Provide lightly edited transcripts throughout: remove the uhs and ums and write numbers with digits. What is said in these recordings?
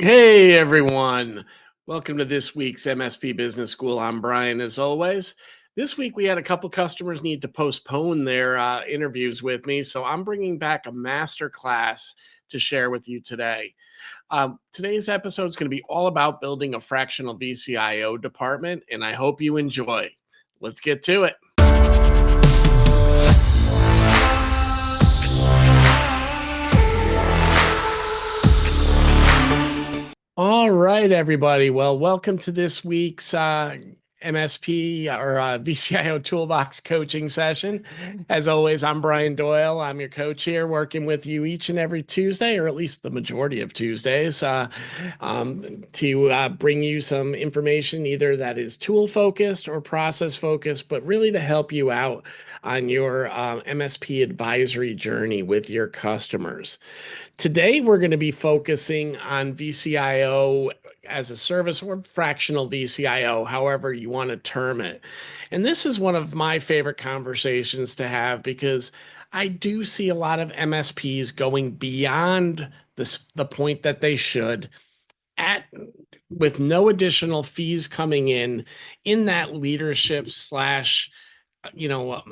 Hey everyone, welcome to this week's MSP Business School. I'm Brian, as always. This week we had a couple customers need to postpone their interviews with me, so I'm bringing back a master class to share with you today. Today's episode is going to be all about building a fractional VCIO department, and I hope you enjoy. Let's get to it. All right, everybody. Well, welcome to this week's MSP or VCIO Toolbox coaching session. As always, I'm Brian Doyle. I'm your coach here, working with you each and every Tuesday, or at least the majority of Tuesdays, to bring you some information either that is tool focused or process focused, but really to help you out on your MSP advisory journey with your customers. Today, we're going to be focusing on VCIO as a service or fractional VCIO, however you want to term it. And this is one of my favorite conversations to have because I do see a lot of MSPs going beyond the point that they should at with no additional fees coming in that leadership slash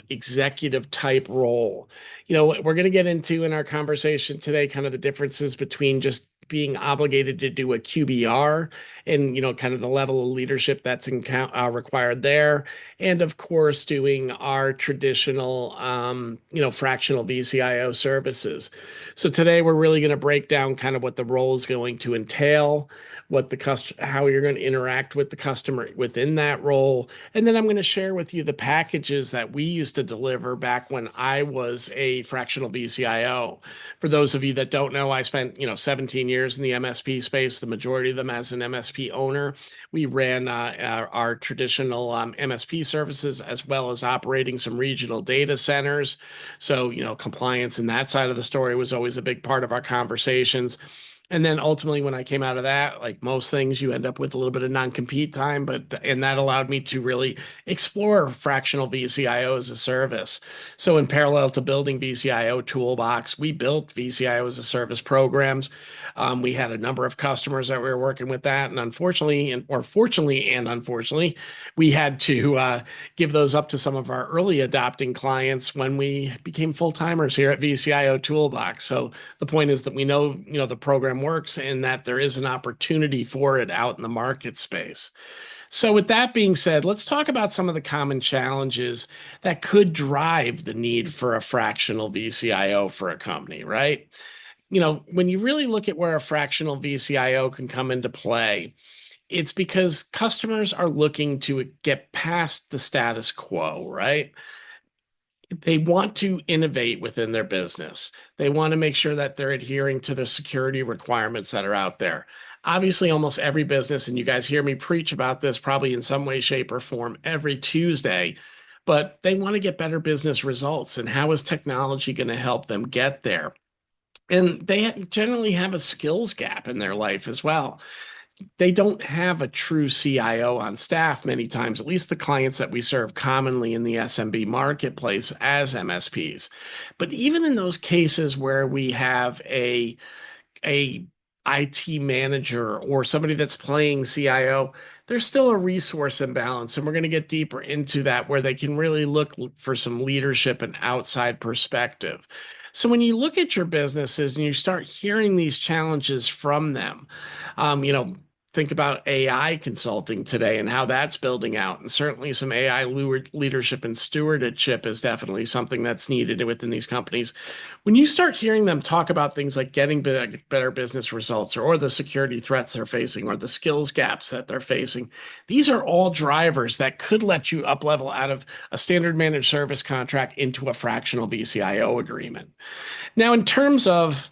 executive type role. We're going to get into in our conversation today kind of the differences between just being obligated to do a QBR and, kind of the level of leadership that's required there. And of course, doing our traditional, fractional VCIO services. So today we're really going to break down kind of what the role is going to entail, how you're going to interact with the customer within that role. And then I'm going to share with you the packages that we used to deliver back when I was a fractional VCIO. For those of you that don't know, I spent, 17 years in the MSP space, the majority of them as an MSP owner. We ran our traditional MSP services as well as operating some regional data centers. So, compliance and that side of the story was always a big part of our conversations. And then ultimately, when I came out of that, like most things, you end up with a little bit of non-compete time, and that allowed me to really explore fractional VCIO as a service. So in parallel to building VCIO Toolbox, we built VCIO as a service programs. We had a number of customers that we were working with that, and fortunately and unfortunately, we had to give those up to some of our early adopting clients when we became full-timers here at VCIO Toolbox. So the point is that we know, the program works and that there is an opportunity for it out in the market space. So with that being said, let's talk about some of the common challenges that could drive the need for a fractional VCIO for a company, right? When you really look at where a fractional VCIO can come into play, it's because customers are looking to get past the status quo, right? They want to innovate within their business. They want to make sure that they're adhering to the security requirements that are out there. Obviously, almost every business, and you guys hear me preach about this probably in some way, shape, or form every Tuesday, but they want to get better business results. And how is technology going to help them get there? And they generally have a skills gap in their life as well. They don't have a true CIO on staff many times, at least the clients that we serve commonly in the SMB marketplace as MSPs. But even in those cases where we have a IT manager or somebody that's playing CIO, there's still a resource imbalance. And we're going to get deeper into that where they can really look for some leadership and outside perspective. So when you look at your businesses and you start hearing these challenges from them, think about AI consulting today and how that's building out. And certainly some AI leadership and stewardship is definitely something that's needed within these companies. When you start hearing them talk about things like getting better business results or the security threats they're facing or the skills gaps that they're facing, these are all drivers that could let you up level out of a standard managed service contract into a fractional VCIO agreement. Now, in terms of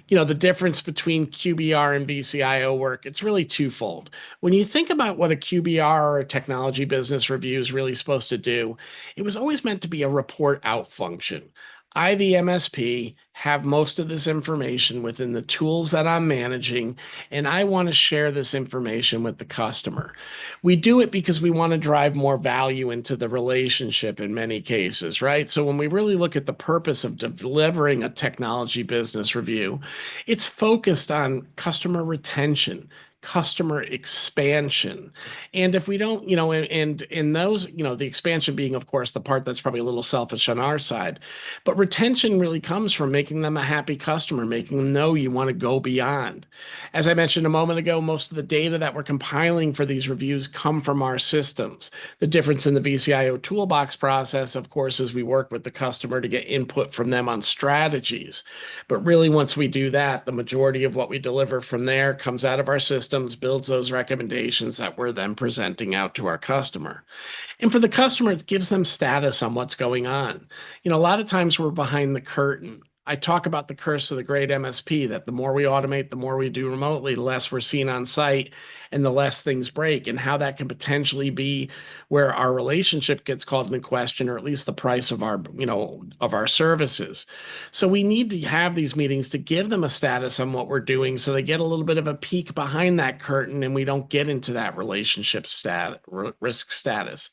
the difference between QBR and VCIO work, it's really twofold. When you think about what a QBR or a technology business review is really supposed to do, it was always meant to be a report out function. I, the MSP, have most of this information within the tools that I'm managing, and I want to share this information with the customer. We do it because we want to drive more value into the relationship in many cases, right? So when we really look at the purpose of delivering a technology business review, it's focused on customer retention, customer expansion. And if we don't, and in those, the expansion being, of course, the part that's probably a little selfish on our side, but retention really comes from making them a happy customer, making them know you want to go beyond. As I mentioned a moment ago, most of the data that we're compiling for these reviews come from our systems. The difference in the VCIO toolbox process, of course, is we work with the customer to get input from them on strategies. But really, once we do that, the majority of what we deliver from there comes out of our systems, builds those recommendations that we're then presenting out to our customer. And for the customer, it gives them status on what's going on. A lot of times we're behind the curtain. I talk about the curse of the great MSP, that the more we automate, the more we do remotely, the less we're seen on site and the less things break, and how that can potentially be where our relationship gets called into question, or at least the price of our services. So we need to have these meetings to give them a status on what we're doing so they get a little bit of a peek behind that curtain and we don't get into that relationship risk status.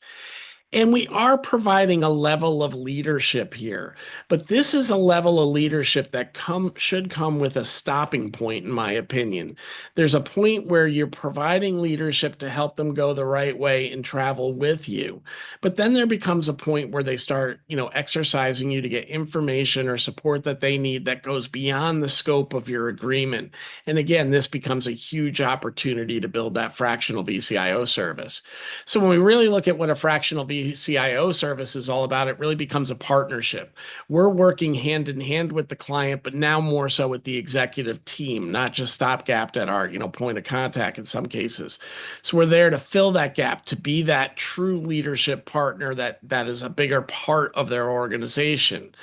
And we are providing a level of leadership here, but this is a level of leadership that should come with a stopping point, in my opinion. There's a point where you're providing leadership to help them go the right way and travel with you. But then there becomes a point where they start, exercising you to get information or support that they need that goes beyond the scope of your agreement. And again, this becomes a huge opportunity to build that fractional VCIO service. So when we really look at what a fractional CIO service is all about, it really becomes a partnership. We're working hand in hand with the client, but now more so with the executive team, not just stopgapped at our, point of contact in some cases. So we're there to fill that gap, to be that true leadership partner that is a bigger part of their organization.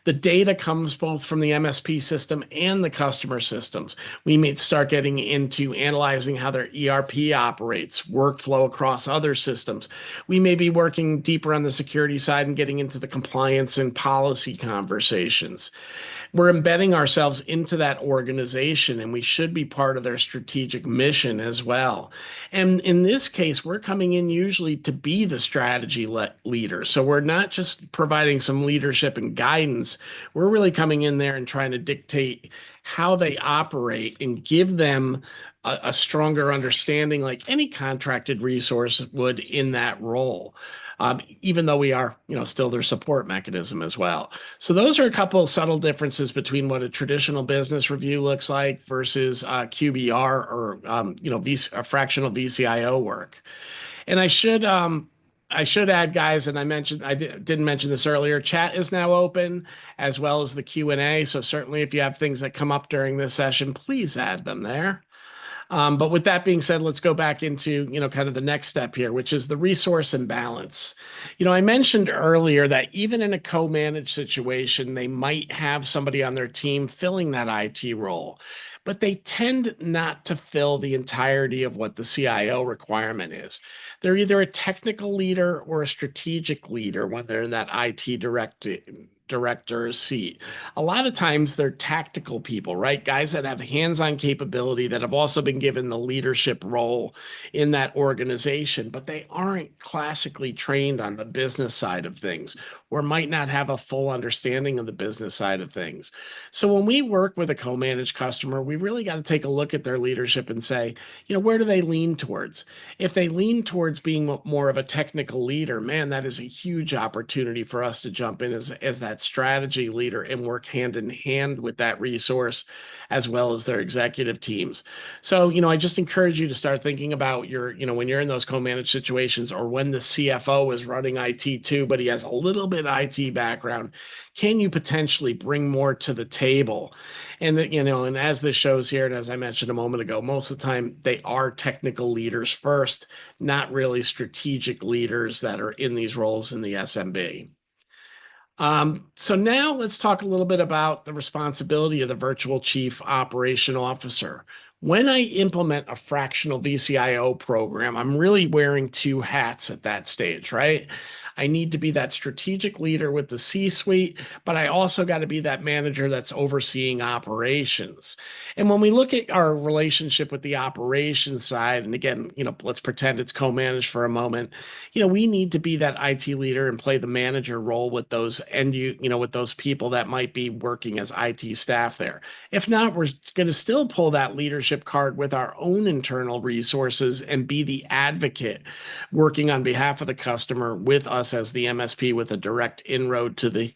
The data comes both from the MSP system and the customer systems. We may start getting into analyzing how their ERP operates, workflow across other systems. We may be working deeper on the security side and getting into the compliance and policy conversations. We're embedding ourselves into that organization, and we should be part of their strategic mission as well. And in this case, we're coming in usually to be the strategy leader. So we're not just providing some leadership and guidance. We're really coming in there and trying to dictate how they operate and give them a stronger understanding, like any contracted resource would in that role. Even though we are, still their support mechanism as well. So those are a couple of subtle differences between what a traditional business review looks like versus QBR or, a fractional VCIO work. And I should add, guys, and I didn't mention this earlier. Chat is now open as well as the Q&A. So certainly, if you have things that come up during this session, please add them there. But with that being said, let's go back into, kind of the next step here, which is the resource imbalance. I mentioned earlier that even in a co-managed situation, they might have somebody on their team filling that IT role, but they tend not to fill the entirety of what the CIO requirement is. They're either a technical leader or a strategic leader when they're in that IT director seat. A lot of times they're tactical people, right? Guys that have hands-on capability that have also been given the leadership role in that organization, but they aren't classically trained on the business side of things or might not have a full understanding of the business side of things. So when we work with a co-managed customer, we really got to take a look at their leadership and say, where do they lean towards? If they lean towards being more of a technical leader, man, that is a huge opportunity for us to jump in as that strategy leader and work hand in hand with that resource as well as their executive teams. So, I just encourage you to start thinking about when you're in those co-managed situations, or when the CFO is running IT too, but he has a little bit IT background, can you potentially bring more to the table? And that, and as this shows here, and as I mentioned a moment ago, most of the time they are technical leaders first, not really strategic leaders that are in these roles in the SMB. So now let's talk a little bit about the responsibility of the virtual chief operation officer. When I implement a fractional VCIO program, I'm really wearing two hats at that stage, right? I need to be that strategic leader with the C-suite, but I also got to be that manager that's overseeing operations. And when we look at our relationship with the operations side, and again, let's pretend it's co-managed for a moment, we need to be that IT leader and play the manager role with those with those people that might be working as IT staff there. If not, we're going to still pull that leadership card with our own internal resources and be the advocate working on behalf of the customer with us as the MSP with a direct inroad to the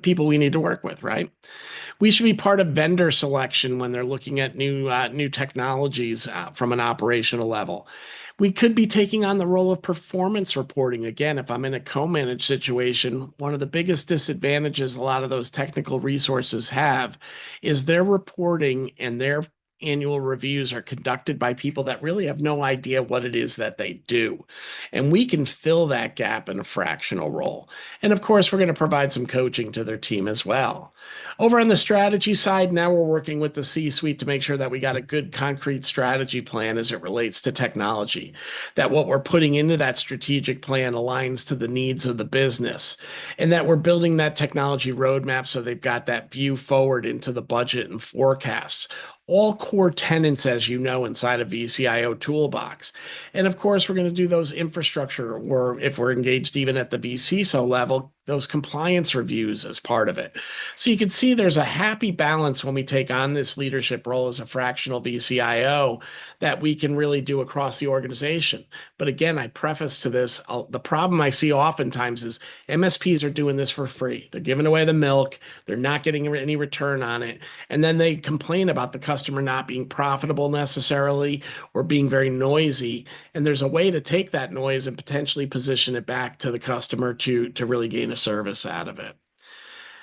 people we need to work with, right? We should be part of vendor selection when they're looking at new technologies from an operational level. We could be taking on the role of performance reporting. Again, if I'm in a co-managed situation, one of the biggest disadvantages a lot of those technical resources have is their reporting and their annual reviews are conducted by people that really have no idea what it is that they do. And we can fill that gap in a fractional role. And of course, we're going to provide some coaching to their team as well. Over on the strategy side, now we're working with the C-suite to make sure that we got a good concrete strategy plan as it relates to technology, that what we're putting into that strategic plan aligns to the needs of the business, and that we're building that technology roadmap so they've got that view forward into the budget and forecasts. All core tenants, as you know, inside of VCIO Toolbox. And of course, we're going to do those infrastructure, or if we're engaged even at the VCISO level, those compliance reviews as part of it. So you can see there's a happy balance when we take on this leadership role as a fractional VCIO that we can really do across the organization. But again, I preface to this, the problem I see oftentimes is MSPs are doing this for free. They're giving away the milk. They're not getting any return on it. And then they complain about the customer not being profitable necessarily or being very noisy. And there's a way to take that noise and potentially position it back to the customer to really gain a service out of it.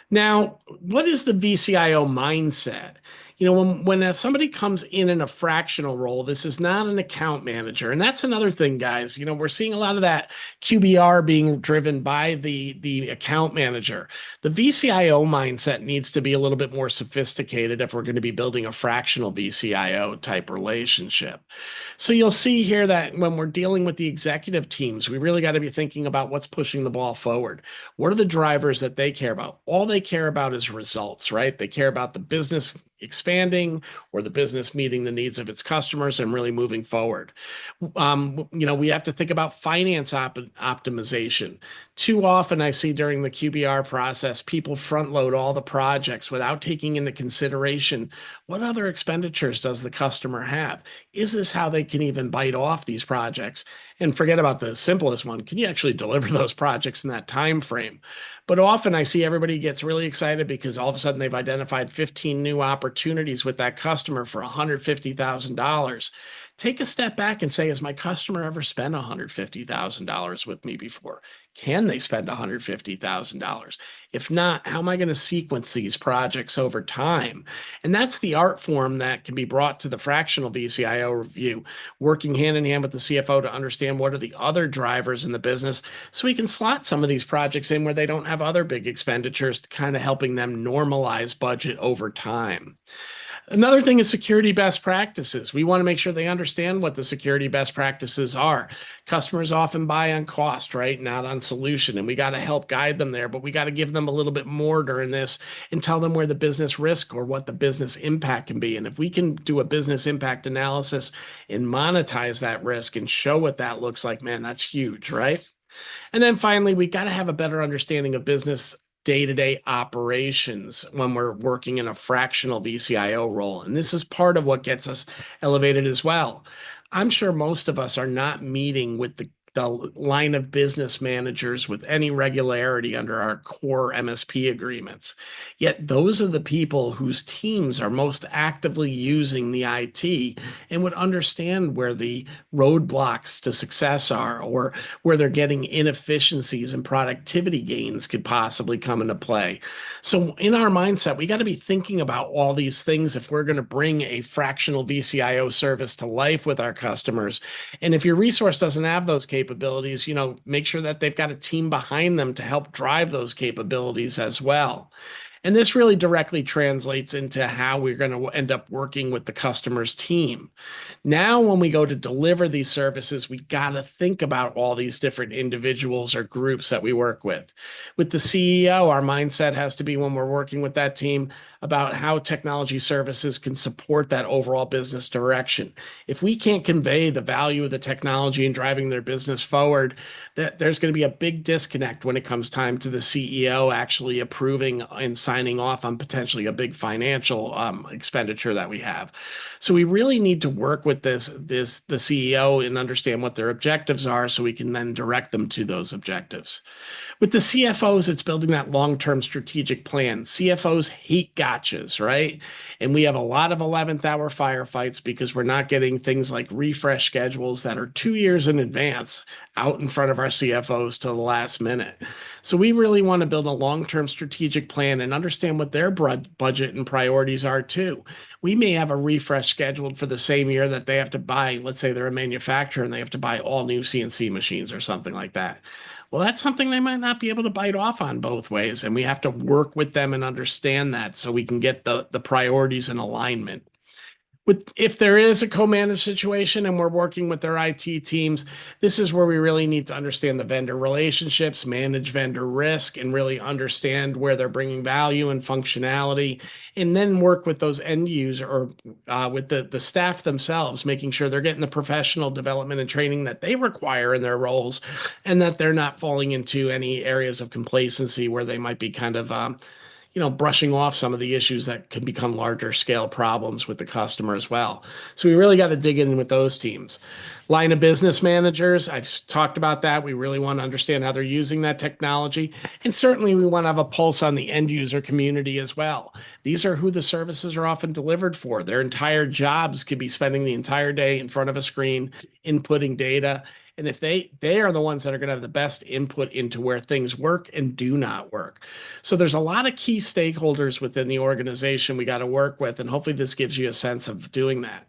Now, what is the VCIO mindset? When somebody comes in a fractional role, this is not an account manager. And that's another thing, guys. We're seeing a lot of that QBR being driven by the account manager. The VCIO mindset needs to be a little bit more sophisticated if we're going to be building a fractional VCIO type relationship. So you'll see here that when we're dealing with the executive teams, we really got to be thinking about what's pushing the ball forward. What are the drivers that they care about? All they care about is results, right? They care about the business expanding or the business meeting the needs of its customers and really moving forward. We have to think about finance optimization. Too often I see during the QBR process, people front load all the projects without taking into consideration what other expenditures does the customer have? Is this how they can even bite off these projects? And forget about the simplest one. Can you actually deliver those projects in that time frame? But often I see everybody gets really excited because all of a sudden they've identified 15 new opportunities with that customer for $150,000. Take a step back and say, has my customer ever spent $150,000 with me before? Can they spend $150,000? If not, how am I going to sequence these projects over time? And that's the art form that can be brought to the fractional VCIO review, working hand in hand with the CFO to understand what are the other drivers in the business so we can slot some of these projects in where they don't have other big expenditures, kind of helping them normalize budget over time. Another thing is security best practices. We want to make sure they understand what the security best practices are. Customers often buy on cost, right? Not on solution. And we got to help guide them there, but we got to give them a little bit more during this and tell them where the business risk or what the business impact can be. And if we can do a business impact analysis and monetize that risk and show what that looks like, man, that's huge, right? And then finally, we got to have a better understanding of business day-to-day operations when we're working in a fractional VCIO role. And this is part of what gets us elevated as well. I'm sure most of us are not meeting with the line of business managers with any regularity under our core MSP agreements. Yet those are the people whose teams are most actively using the IT and would understand where the roadblocks to success are or where they're getting inefficiencies and productivity gains could possibly come into play. So in our mindset, we got to be thinking about all these things if we're going to bring a fractional VCIO service to life with our customers. And if your resource doesn't have those capabilities, make sure that they've got a team behind them to help drive those capabilities as well. And this really directly translates into how we're going to end up working with the customer's team. Now, when we go to deliver these services, we got to think about all these different individuals or groups that we work with. With the CEO, our mindset has to be when we're working with that team about how technology services can support that overall business direction. If we can't convey the value of the technology and driving their business forward, that there's going to be a big disconnect when it comes time to the CEO actually approving and signing off on potentially a big financial expenditure that we have. So we really need to work with the CEO and understand what their objectives are so we can then direct them to those objectives. With the CFOs, it's building that long-term strategic plan. CFOs hate gotchas, right? And we have a lot of 11th hour firefights because we're not getting things like refresh schedules that are 2 years in advance out in front of our CFOs to the last minute. So we really want to build a long-term strategic plan and understand what their budget and priorities are too. We may have a refresh scheduled for the same year that they have to buy, let's say they're a manufacturer and they have to buy all new CNC machines or something like that. Well, that's something they might not be able to bite off on both ways. And we have to work with them and understand that so we can get the priorities in alignment. If there is a co-managed situation and we're working with their IT teams, this is where we really need to understand the vendor relationships, manage vendor risk, and really understand where they're bringing value and functionality, and then work with those end user or with the staff themselves, making sure they're getting the professional development and training that they require in their roles, and that they're not falling into any areas of complacency where they might be kind of brushing off some of the issues that can become larger scale problems with the customer as well. So we really got to dig in with those teams. Line of business managers, I've talked about that. We really want to understand how they're using that technology. And certainly we want to have a pulse on the end user community as well. These are who the services are often delivered for. Their entire jobs could be spending the entire day in front of a screen, inputting data. And if they are the ones that are going to have the best input into where things work and do not work. So there's a lot of key stakeholders within the organization we got to work with, and hopefully this gives you a sense of doing that.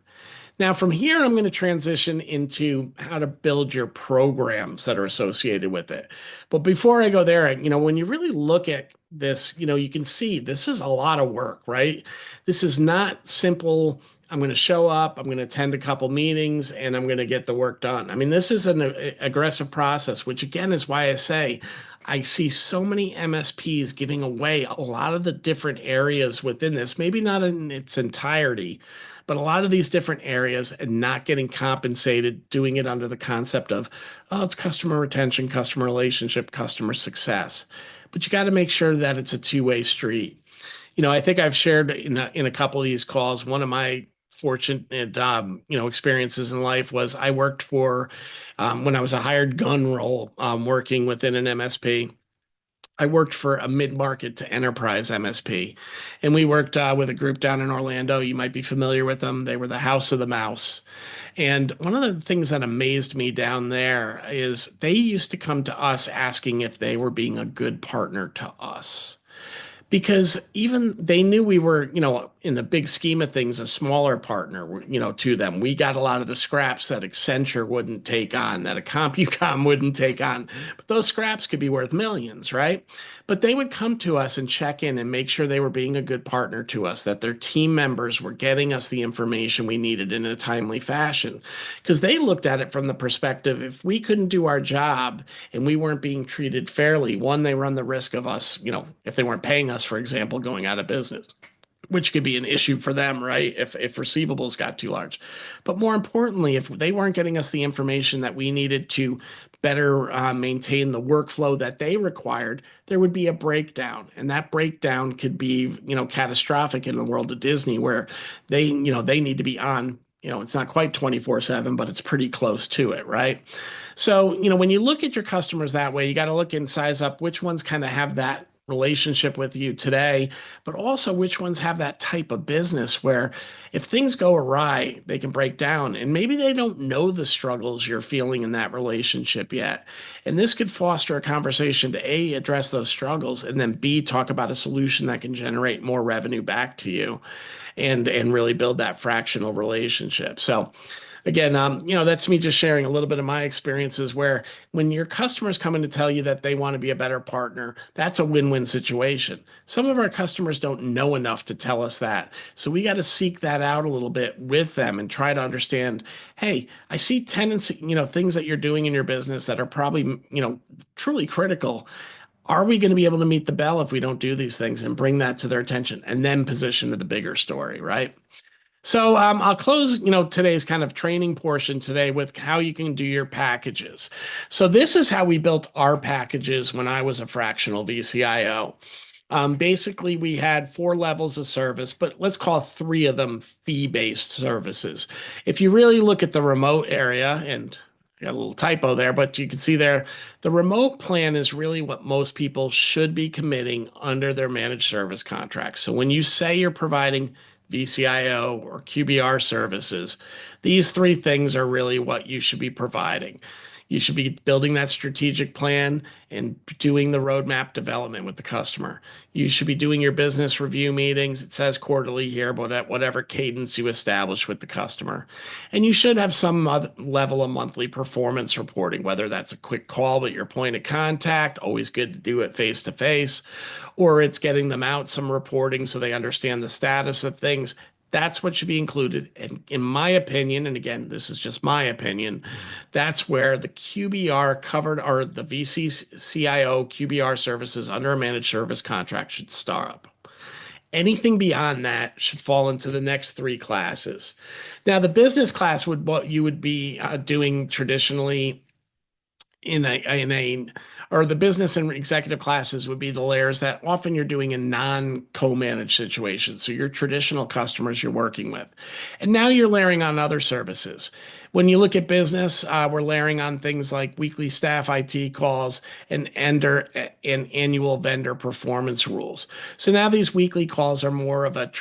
Now, from here, I'm going to transition into how to build your programs that are associated with it. But before I go there, when you really look at this, you can see this is a lot of work, right? This is not simple. I'm going to show up, I'm going to attend a couple meetings, and I'm going to get the work done. I mean, this is an aggressive process, which again is why I say I see so many MSPs giving away a lot of the different areas within this, maybe not in its entirety, but a lot of these different areas and not getting compensated, doing it under the concept of, oh, it's customer retention, customer relationship, customer success. But you got to make sure that it's a two-way street. I think I've shared in a couple of these calls, one of my fortunate experiences in life was I worked for when I was a hired gun role working within an MSP. I worked for a mid-market to enterprise MSP, and we worked with a group down in Orlando. You might be familiar with them. They were the House of the Mouse. And one of the things that amazed me down there is they used to come to us asking if they were being a good partner to us. Because even they knew we were, in the big scheme of things, a smaller partner, to them. We got a lot of the scraps that Accenture wouldn't take on, that a CompuCom wouldn't take on. But those scraps could be worth millions, right? But they would come to us and check in and make sure they were being a good partner to us, that their team members were getting us the information we needed in a timely fashion. Because they looked at it from the perspective, if we couldn't do our job and we weren't being treated fairly, one, they run the risk of us, if they weren't paying us, for example, going out of business, which could be an issue for them, right? If receivables got too large. But more importantly, if they weren't getting us the information that we needed to better maintain the workflow that they required, there would be a breakdown. And that breakdown could be, catastrophic in the world of Disney, where they need to be on. It's not quite 24/7, but it's pretty close to it, right? So, when you look at your customers that way, you got to look and size up which ones kind of have that relationship with you today, but also which ones have that type of business where if things go awry, they can break down. And maybe they don't know the struggles you're feeling in that relationship yet. And this could foster a conversation to A, address those struggles, and then B, talk about a solution that can generate more revenue back to you and really build that fractional relationship. So again, that's me just sharing a little bit of my experiences where when your customers come in to tell you that they want to be a better partner, that's a win-win win-win situation. Some of our customers don't know enough to tell us that. So we got to seek that out a little bit with them and try to understand, hey, I see tendency, things that you're doing in your business that are probably, truly critical. Are we going to be able to meet the bell if we don't do these things and bring that to their attention and then position to the bigger story, right? So I'll close, today's kind of training portion today with how you can do your packages. So this is how we built our packages when I was a fractional VCIO. Basically, we had four levels of service, but let's call three of them fee-based services. If you really look at the remote area, and I got a little typo there, but you can see there, the remote plan is really what most people should be committing under their managed service contracts. So when you say you're providing VCIO or QBR services, these three things are really what you should be providing. You should be building that strategic plan and doing the roadmap development with the customer. You should be doing your business review meetings. It says quarterly here, but at whatever cadence you establish with the customer. And you should have some level of monthly performance reporting, whether that's a quick call at your point of contact, always good to do it face to face, or it's getting them out some reporting so they understand the status of things. That's what should be included. And in my opinion, and again, this is just my opinion, that's where the QBR covered or the VCCIO QBR services under a managed service contract should start up. Anything beyond that should fall into the next three classes. Now, the business class would what you would be doing traditionally in a or the business and executive classes would be the layers that often you're doing in non-co-managed situations. So your traditional customers you're working with. And now you're layering on other services. When you look at business, we're layering on things like weekly staff IT calls and annual vendor performance rules. So now these weekly calls are more of a,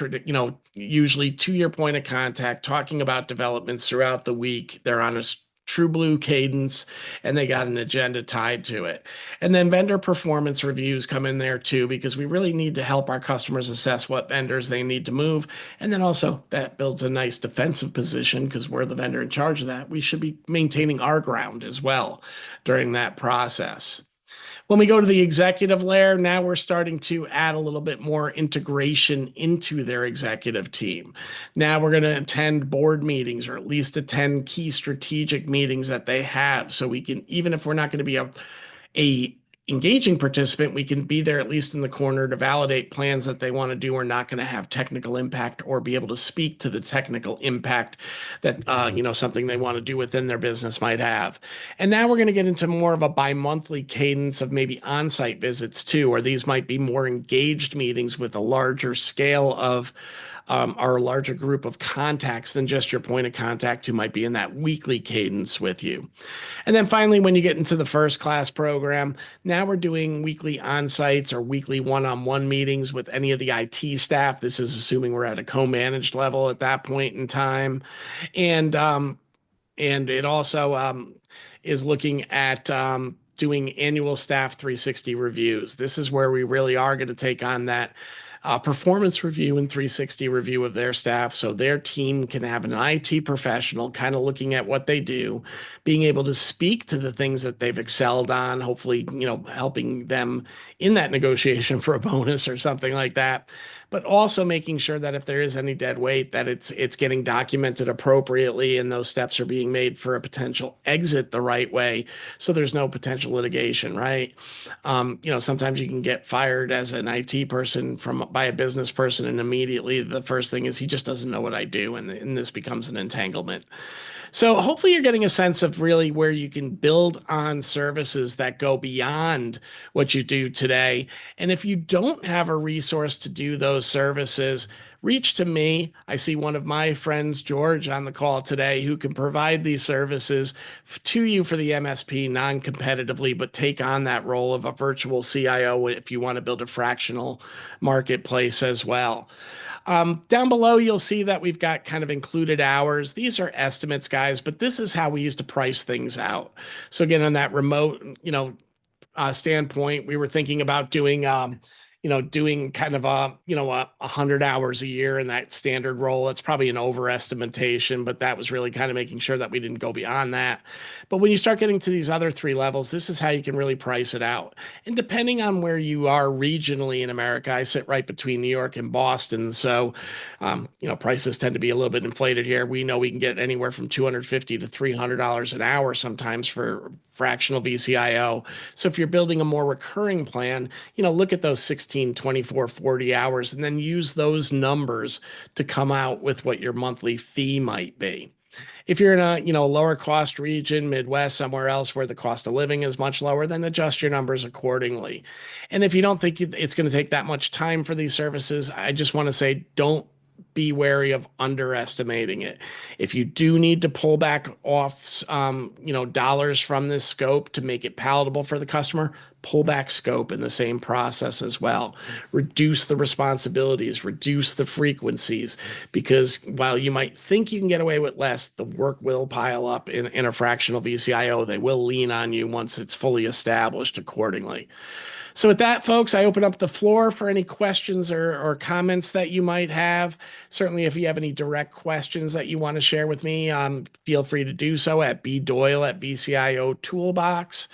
usually to your point of contact, talking about developments throughout the week. They're on a true blue cadence and they got an agenda tied to it. And then vendor performance reviews come in there too, because we really need to help our customers assess what vendors they need to move. And then also that builds a nice defensive position because we're the vendor in charge of that. We should be maintaining our ground as well during that process. When we go to the executive layer, now we're starting to add a little bit more integration into their executive team. Now we're going to attend board meetings or at least attend key strategic meetings that they have. So we can, even if we're not going to be a engaging participant, we can be there at least in the corner to validate plans that they want to do are not going to have technical impact or be able to speak to the technical impact that something they want to do within their business might have. And now we're going to get into more of a bi-monthly cadence of maybe on-site visits too, or these might be more engaged meetings with a larger scale of or a larger group of contacts than just your point of contact who might be in that weekly cadence with you. And then finally, when you get into the first class program, now we're doing weekly on-sites or weekly one-on-one meetings with any of the IT staff. This is assuming we're at a co-managed level at that point in time. And it also is looking at doing annual staff 360 reviews. This is where we really are going to take on that performance review and 360 review of their staff so their team can have an IT professional kind of looking at what they do, being able to speak to the things that they've excelled on, hopefully, helping them in that negotiation for a bonus or something like that, but also making sure that if there is any dead weight, that it's getting documented appropriately and those steps are being made for a potential exit the right way so there's no potential litigation, right? Sometimes you can get fired as an IT person by a business person, and immediately the first thing is he just doesn't know what I do, and this becomes an entanglement. So hopefully you're getting a sense of really where you can build on services that go beyond what you do today. And if you don't have a resource to do those services, reach to me. I see one of my friends, George, on the call today who can provide these services to you for the MSP non-competitively, but take on that role of a virtual CIO if you want to build a fractional marketplace as well. Down below, you'll see that we've got kind of included hours. These are estimates, guys, but this is how we used to price things out. So again, on that remote, standpoint, we were thinking about doing, doing kind of a 100 hours a year in that standard role. That's probably an overestimation, but that was really kind of making sure that we didn't go beyond that. But when you start getting to these other three levels, this is how you can really price it out. And depending on where you are regionally in America, I sit right between New York and Boston. So, prices tend to be a little bit inflated here. We know we can get anywhere from $250 to $300 an hour sometimes for fractional VCIO. So if you're building a more recurring plan, look at those 16, 24, 40 hours and then use those numbers to come out with what your monthly fee might be. If you're in a, lower cost region, Midwest, somewhere else where the cost of living is much lower, then adjust your numbers accordingly. And if you don't think it's going to take that much time for these services, I just want to say don't be wary of underestimating it. If you do need to pull back off, dollars from this scope to make it palatable for the customer, pull back scope in the same process as well. Reduce the responsibilities, reduce the frequencies, because while you might think you can get away with less, the work will pile up in a fractional VCIO. They will lean on you once it's fully established accordingly. So with that, folks, I open up the floor for any questions or comments that you might have. Certainly, if you have any direct questions that you want to share with me, feel free to do so at bdoyle at VCIO Toolbox.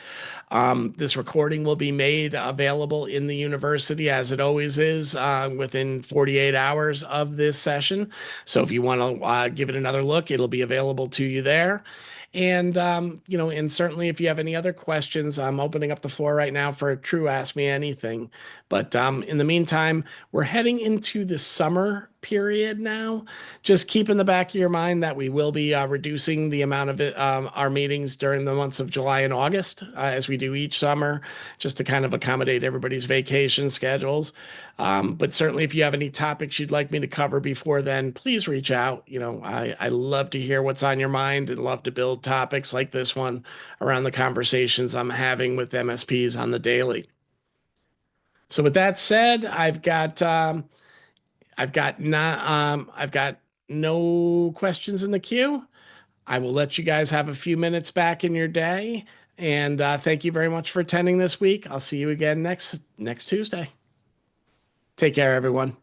This recording will be made available in the university, as it always is, within 48 hours of this session. So if you want to give it another look, it'll be available to you there. And, and certainly if you have any other questions, I'm opening up the floor right now for a true Ask Me Anything. But in the meantime, we're heading into the summer period now. Just keep in the back of your mind that we will be reducing the amount of our meetings during the months of July and August, as we do each summer, just to kind of accommodate everybody's vacation schedules. But certainly if you have any topics you'd like me to cover before then, please reach out. I love to hear what's on your mind and love to build topics like this one around the conversations I'm having with MSPs on the daily. So with that said, I've got no questions in the queue. I will let you guys have a few minutes back in your day, and thank you very much for attending this week. I'll see you again next Tuesday. Take care, everyone.